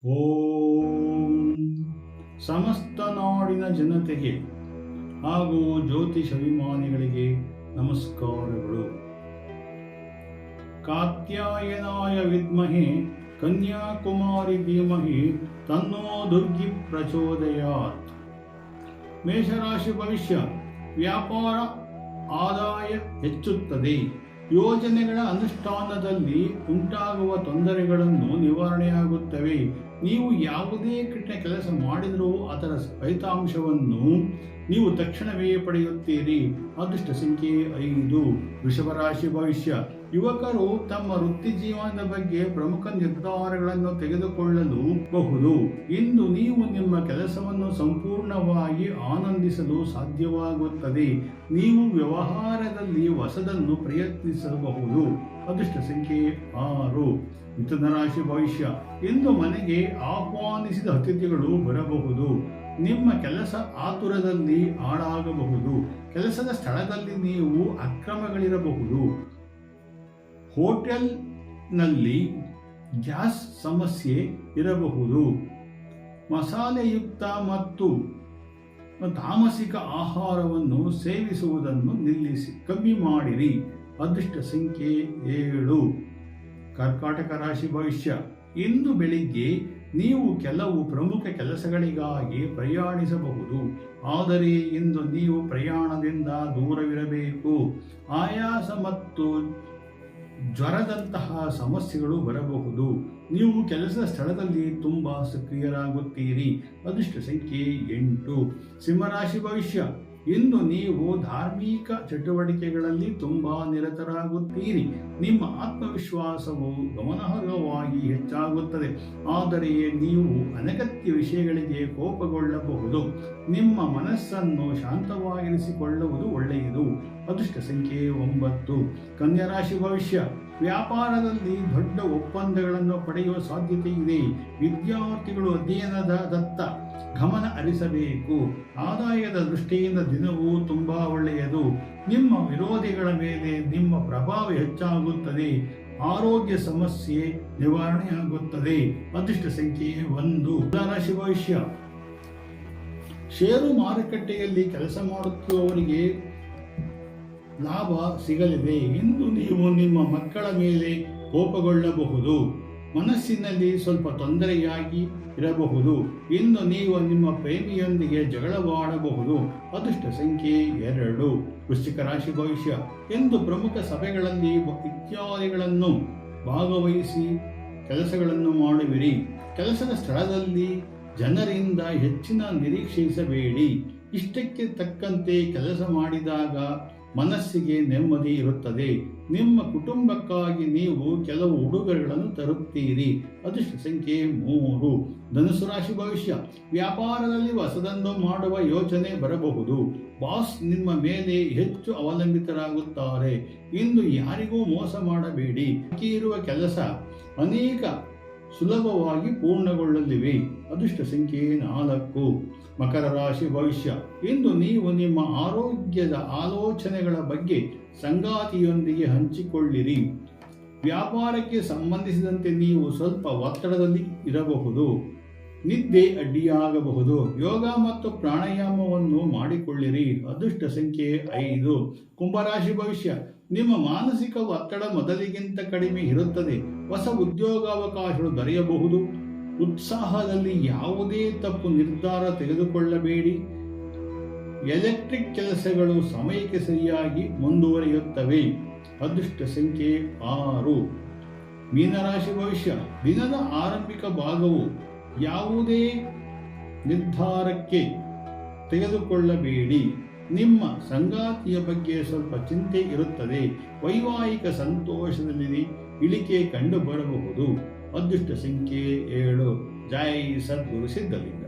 ಓಂ ಸಮಸ್ತ ನಾಡಿನ ಜನತೆಗೆ ಹಾಗೂ ಜ್ಯೋತಿಷಾಭಿಮಾನಿಗಳಿಗೆ ನಮಸ್ಕಾರಗಳು. ಕಾತ್ಯಾಯನಾಯ ವಿದ್ಮಹೆ ಕನ್ಯಾಕುಮಾರಿ ಧೀಮಹಿ ತನ್ನೋ ದುರ್ಗಿ ಪ್ರಚೋದಯಾತ್. ಮೇಷರಾಶಿ ಭವಿಷ್ಯ. ವ್ಯಾಪಾರ ಆದಾಯ ಹೆಚ್ಚುತ್ತದೆ. ಯೋಜನೆಗಳ ಅನುಷ್ಠಾನದಲ್ಲಿ ಉಂಟಾಗುವ ತೊಂದರೆಗಳನ್ನು ನಿವಾರಣೆಯಾಗುತ್ತವೆ. ನೀವು ಯಾವುದೇ ಕಠಿಣ ಕೆಲಸ ಮಾಡಿದರೂ ಅದರ ಫಲಿತಾಂಶವನ್ನು ನೀವು ತಕ್ಷಣವೇ ಪಡೆಯುತ್ತೀರಿ. ಅದೃಷ್ಟ ಸಂಖ್ಯೆ 5. ವೃಷಭರಾಶಿ ಭವಿಷ್ಯ. ಯುವಕರು ತಮ್ಮ ವೃತ್ತಿ ಜೀವನದ ಬಗ್ಗೆ ಪ್ರಮುಖ ನಿರ್ಧಾರಗಳನ್ನು ತೆಗೆದುಕೊಳ್ಳಲು ಬಹುದು. ಇಂದು ನೀವು ನಿಮ್ಮ ಕೆಲಸವನ್ನು ಸಂಪೂರ್ಣವಾಗಿ ಆನಂದಿಸಲು ಸಾಧ್ಯವಾಗುತ್ತದೆ. ನೀವು ವ್ಯವಹಾರದಲ್ಲಿ ಹೊಸದನ್ನು ಪ್ರಯತ್ನಿಸಬಹುದು. ಅದೃಷ್ಟ ಸಂಖ್ಯೆ 6. ಮಿಥುನ ರಾಶಿ ಭವಿಷ್ಯ. ಇಂದು ಮನೆಗೆ ಆಹ್ವಾನಿಸಿದ ಅತಿಥಿಗಳು ಬರಬಹುದು. ನಿಮ್ಮ ಕೆಲಸ ಆತುರದಲ್ಲಿ ಹಾಳಾಗಬಹುದು. ಕೆಲಸದ ಸ್ಥಳದಲ್ಲಿ ನೀವು ಅಕ್ರಮಗಳಿರಬಹುದು. ಹೋಟೆಲ್ನಲ್ಲಿ ಗ್ಯಾಸ್ ಸಮಸ್ಯೆ ಇರಬಹುದು. ಮಸಾಲೆಯುಕ್ತ ಮತ್ತು ತಾಮಸಿಕ ಆಹಾರವನ್ನು ಸೇವಿಸುವುದನ್ನು ಕಮ್ಮಿ ಮಾಡಿರಿ. ಅದೃಷ್ಟ ಸಂಖ್ಯೆ 7. ಕರ್ಕಾಟಕ ರಾಶಿ ಭವಿಷ್ಯ. ಇಂದು ಬೆಳಿಗ್ಗೆ ನೀವು ಕೆಲವು ಪ್ರಮುಖ ಕೆಲಸಗಳಿಗಾಗಿ ಪ್ರಯಾಣಿಸಬಹುದು. ಆದರೆ ಇಂದು ನೀವು ಪ್ರಯಾಣದಿಂದ ದೂರವಿರಬೇಕು. ಆಯಾಸ ಮತ್ತು ಜ್ವರದಂತಹ ಸಮಸ್ಯೆಗಳು ಬರಬಹುದು. ನೀವು ಕೆಲಸದ ಸ್ಥಳದಲ್ಲಿ ತುಂಬಾ ಸಕ್ರಿಯರಾಗುತ್ತೀರಿ. ಅದೃಷ್ಟ ಸಂಖ್ಯೆ 8. ಸಿಂಹರಾಶಿ ಭವಿಷ್ಯ. ಇಂದು ನೀವು ಧಾರ್ಮಿಕ ಚಟುವಟಿಕೆಗಳಲ್ಲಿ ತುಂಬಾ ನಿರತರಾಗುತ್ತೀರಿ. ನಿಮ್ಮ ಆತ್ಮವಿಶ್ವಾಸವು ಗಮನಾರ್ಹವಾಗಿ ಹೆಚ್ಚಾಗುತ್ತದೆ. ಆದರೆ ನೀವು ಅನಗತ್ಯ ವಿಷಯಗಳಿಗೆ ಕೋಪಗೊಳ್ಳಬಹುದು. ನಿಮ್ಮ ಮನಸ್ಸನ್ನು ಶಾಂತವಾಗಿರಿಸಿಕೊಳ್ಳುವುದು ಒಳ್ಳೆಯದು. ಅದೃಷ್ಟ ಸಂಖ್ಯೆ 9. ಕನ್ಯಾ ರಾಶಿ ಭವಿಷ್ಯ. ವ್ಯಾಪಾರದಲ್ಲಿ ದೊಡ್ಡ ಒಪ್ಪಂದಗಳನ್ನು ಪಡೆಯುವ ಸಾಧ್ಯತೆ ಇದೆ. ವಿದ್ಯಾರ್ಥಿಗಳು ಅಧ್ಯಯನದತ್ತ ಗಮನ ಹರಿಸಬೇಕು. ಆದಾಯದ ದೃಷ್ಟಿಯಿಂದ ದಿನವೂ ತುಂಬಾ ಒಳ್ಳೆಯದು. ನಿಮ್ಮ ವಿರೋಧಿಗಳ ಮೇಲೆ ನಿಮ್ಮ ಪ್ರಭಾವ ಹೆಚ್ಚಾಗುತ್ತದೆ. ಆರೋಗ್ಯ ಸಮಸ್ಯೆ ನಿವಾರಣೆಯಾಗುತ್ತದೆ. ಅದೃಷ್ಟ ಸಂಖ್ಯೆ 1. ತುಲಾರಾಶಿ ಭವಿಷ್ಯ. ಷೇರು ಮಾರುಕಟ್ಟೆಯಲ್ಲಿ ಕೆಲಸ ಮಾಡುತ್ತಿರುವವರಿಗೆ ಲಾಭ ಸಿಗಲಿದೆ. ಇಂದು ನೀವು ನಿಮ್ಮ ಮಕ್ಕಳ ಮೇಲೆ ಕೋಪಗೊಳ್ಳಬಹುದು. ಮನಸ್ಸಿನಲ್ಲಿ ಸ್ವಲ್ಪ ತೊಂದರೆಯಾಗಿ ಇರಬಹುದು. ಇಂದು ನೀವು ನಿಮ್ಮ ಪ್ರೇಮಿಯೊಂದಿಗೆ ಜಗಳವಾಡಬಹುದು. ಅದೃಷ್ಟ ಸಂಖ್ಯೆ 2. ವೃಶ್ಚಿಕ ರಾಶಿ ಭವಿಷ್ಯ. ಇಂದು ಪ್ರಮುಖ ಸಭೆಗಳಲ್ಲಿ ಇತ್ಯಾದಿಗಳನ್ನು ಭಾಗವಹಿಸಿ ಕೆಲಸಗಳನ್ನು ಮಾಡುವಿರಿ. ಕೆಲಸದ ಸ್ಥಳದಲ್ಲಿ ಜನರಿಂದ ಹೆಚ್ಚಿನ ನಿರೀಕ್ಷಿಸಬೇಡಿ. ಇಷ್ಟಕ್ಕೆ ತಕ್ಕಂತೆ ಕೆಲಸ ಮಾಡಿದಾಗ ಮನಸ್ಸಿಗೆ ನೆಮ್ಮದಿ ಇರುತ್ತದೆ. ನಿಮ್ಮ ಕುಟುಂಬಕ್ಕಾಗಿ ನೀವು ಕೆಲವು ಉಡುಗೊರೆಗಳನ್ನು ತರುತ್ತೀರಿ. ಅದೃಷ್ಟ ಸಂಖ್ಯೆ 3. ಧನುಸು ರಾಶಿ ಭವಿಷ್ಯ. ವ್ಯಾಪಾರದಲ್ಲಿ ಹೊಸದನ್ನು ಮಾಡುವ ಯೋಚನೆ ಬರಬಹುದು. ಬಾಸ್ ನಿಮ್ಮ ಮೇಲೆ ಹೆಚ್ಚು ಅವಲಂಬಿತರಾಗುತ್ತಾರೆ. ಇಂದು ಯಾರಿಗೂ ಮೋಸ ಮಾಡಬೇಡಿ. ಬಾಕಿ ಇರುವ ಕೆಲಸ ಅನೇಕ ಸುಲಭವಾಗಿ ಪೂರ್ಣಗೊಳ್ಳಲಿವೆ. ಅದೃಷ್ಟ ಸಂಖ್ಯೆ 4. ಮಕರ ರಾಶಿ ಭವಿಷ್ಯ. ಇಂದು ನೀವು ನಿಮ್ಮ ಆರೋಗ್ಯದ ಆಲೋಚನೆಗಳ ಬಗ್ಗೆ ಸಂಗಾತಿಯೊಂದಿಗೆ ಹಂಚಿಕೊಳ್ಳಿರಿ. ವ್ಯಾಪಾರಕ್ಕೆ ಸಂಬಂಧಿಸಿದಂತೆ ನೀವು ಸ್ವಲ್ಪ ಒತ್ತಡದಲ್ಲಿ ಇರಬಹುದು. ನಿದ್ದೆ ಅಡ್ಡಿಯಾಗಬಹುದು. ಯೋಗ ಮತ್ತು ಪ್ರಾಣಾಯಾಮವನ್ನು ಮಾಡಿಕೊಳ್ಳಿರಿ. ಅದೃಷ್ಟ ಸಂಖ್ಯೆ 5. ಕುಂಭರಾಶಿ ಭವಿಷ್ಯ. ನಿಮ್ಮ ಮಾನಸಿಕ ಒತ್ತಡ ಮೊದಲಿಗಿಂತ ಕಡಿಮೆ ಇರುತ್ತದೆ. ಹೊಸ ಉದ್ಯೋಗಾವಕಾಶಗಳು ದೊರೆಯಬಹುದು. ಉತ್ಸಾಹದಲ್ಲಿ ಯಾವುದೇ ತಪ್ಪು ನಿರ್ಧಾರ ತೆಗೆದುಕೊಳ್ಳಬೇಡಿ. ಎಲೆಕ್ಟ್ರಿಕ್ ಕೆಲಸಗಳು ಸಮಯಕ್ಕೆ ಸರಿಯಾಗಿ ಮುಂದುವರಿಯುತ್ತವೆ. ಅದೃಷ್ಟ ಸಂಖ್ಯೆ 6. ಮೀನರಾಶಿ ಭವಿಷ್ಯ. ದಿನದ ಆರಂಭಿಕ ಭಾಗವು ಯಾವುದೇ ನಿರ್ಧಾರಕ್ಕೆ ತೆಗೆದುಕೊಳ್ಳಬೇಡಿ. ನಿಮ್ಮ ಸಂಗಾತಿಯ ಬಗ್ಗೆ ಸ್ವಲ್ಪ ಚಿಂತೆ ಇರುತ್ತದೆ. ವೈವಾಹಿಕ ಸಂತೋಷದಲ್ಲಿ ಇಳಿಕೆ ಕಂಡು ಬರಬಹುದು. ಅದೃಷ್ಟ ಸಂಖ್ಯೆ 7. ಜೈ ಸದ್ಗುರು ಸಿದ್ಧಲಿಂಗ.